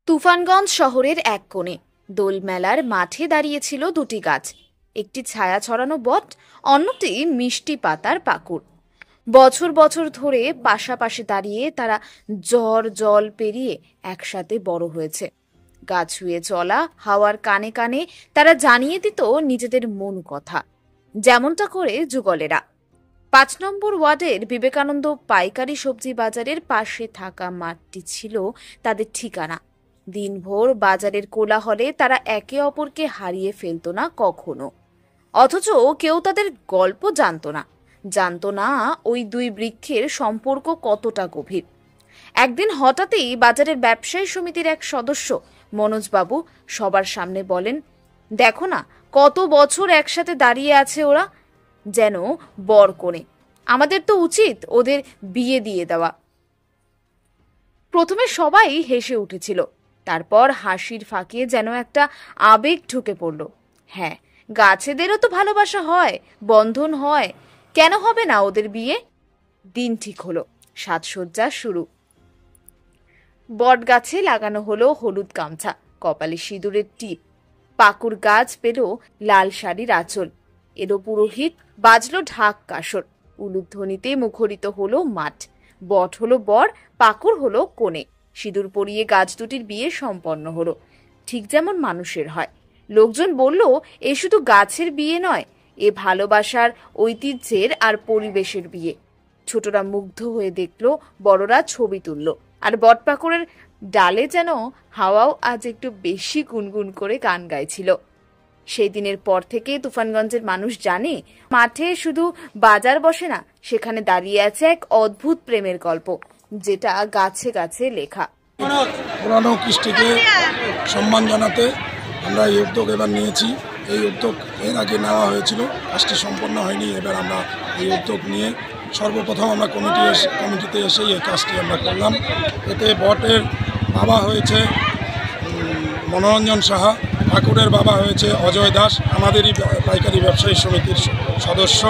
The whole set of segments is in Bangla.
তুফানগঞ্জ শহরের এক কোণে দোলমেলার মাঠে দাঁড়িয়েছিল দুটি গাছ, একটি ছায়া ছড়ানো বট, অন্যটি মিষ্টি পাতার পাকুড়। বছর বছর ধরে পাশাপাশি দাঁড়িয়ে তারা ঝড় জল পেরিয়ে একসাথে বড় হয়েছে। গা ছুঁয়ে চলা হাওয়ার কানে কানে তারা জানিয়ে দিত নিজেদের মন কথা, যেমনটা করে যুগলেরা। ৫ নম্বর ওয়ার্ডের বিবেকানন্দ পাইকারি সবজি বাজারের পাশে থাকা মাঠটি ছিল তাদের ঠিকানা। দিনভর বাজারের কোলাহলে তারা একে অপরকে হারিয়ে ফেলত না কখনো, অথচ কেউ তাদের গল্প জানতো না ওই দুই বৃক্ষের সম্পর্ক কতটা গভীর। একদিন হঠাৎই বাজারের ব্যবসায়ী সমিতির এক সদস্য মনোজবাবু সবার সামনে বলেন, দেখো না কত বছর একসাথে দাঁড়িয়ে আছে ওরা, যেন বর কনে। আমাদের তো উচিত ওদের বিয়ে দিয়ে দেওয়া। প্রথমে সবাই হেসে উঠেছিল, তারপর হাসির ফাঁকে যেন একটা আবেগ ঢুকে পড়ল। হ্যাঁ, গাছেদেরও তো ভালোবাসা হয়, বন্ধন হয়, কেন হবে না ওদের বিয়ে? দিন ঠিক হলো, সাজসজ্জা শুরু। বট গাছে লাগানো হলো হলুদ গামছা, কপালে সিঁদুরের টিপ, পাকুড় গাছ পেল লাল শাড়ির আঁচল, এলো পুরোহিত, বাজলো ঢাক কাসর, উলুধ্বনিতে মুখরিত হলো মাঠ। বট হলো বর, পাকুড় হলো কনে। সিঁদুর পরিয়ে গাছ দুটির বিয়ে সম্পন্ন হলো, ঠিক যেমন মানুষের হয়। লোকজন বলল, এ শুধু গাছের বিয়ে নয়, এ ভালোবাসার, ঐতিহ্যের আর পরিবেশের বিয়ে। ছোটরা মুগ্ধ হয়ে দেখলো, বড়রা ছবি তুলল, আর বটপাকুড়ের ডালে যেন হাওয়াও আজ একটু বেশি গুনগুন করে গান গাইছিল। সেই দিনের পর থেকে তুফানগঞ্জের মানুষ জানে, মাঠে শুধু বাজার বসে না, সেখানে দাঁড়িয়ে আছে এক অদ্ভুত প্রেমের গল্প, যেটা গাছে গাছে লেখা। পুরানো কৃষ্টিকে সম্মান জানাতে আমরা এই উদ্যোগ এবার নিয়েছি। এই উদ্যোগ এর আগে নেওয়া হয়েছিল, কাজটি সম্পন্ন হয়নি। এবার আমরা এই উদ্যোগ নিয়ে সর্বপ্রথম আমরা কমিটিতে এসেই এই কাজটি আমরা করলাম। এতে বটের বাবা হয়েছে মনোরঞ্জন সাহা, ঠাকুরের বাবা হয়েছে অজয় দাস, আমাদেরই পাইকারি ব্যবসায়ী সমিতির সদস্য।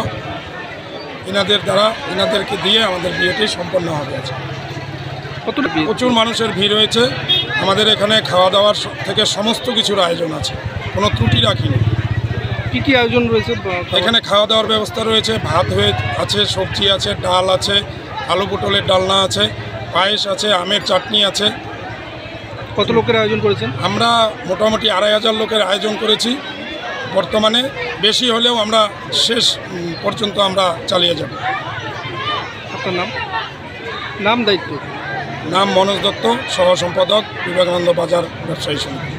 এনাদেরকে দিয়ে আমাদের বিয়েটি সম্পন্ন হবে। প্রচুর মানুষের ভিড় হয়েছে। আমাদের এখানে খাওয়া দাওয়ার থেকে সমস্ত কিছুর আয়োজন আছে, কোনো ত্রুটি রাখিনি। কি কি আয়োজন রয়েছে? এখানে খাওয়া দাওয়ার ব্যবস্থা রয়েছে, ভাত আছে, সবজি আছে, ডাল আছে, আলু পটলের ডালনা আছে, পায়েস আছে, আমের চাটনি আছে। কত লোকের আয়োজন করেছেন? আমরা মোটামুটি ২৫০০ লোকের আয়োজন করেছি। বর্তমানে বেশি হলেও আমরা শেষ পর্যন্ত আমরা চালিয়ে যাব। আপনার নাম দায়িত্ব? নাম মনোজ দত্ত, সহ সম্পাদক, বিবেকানন্দ বাজার ব্যবসায়ী সমিতি।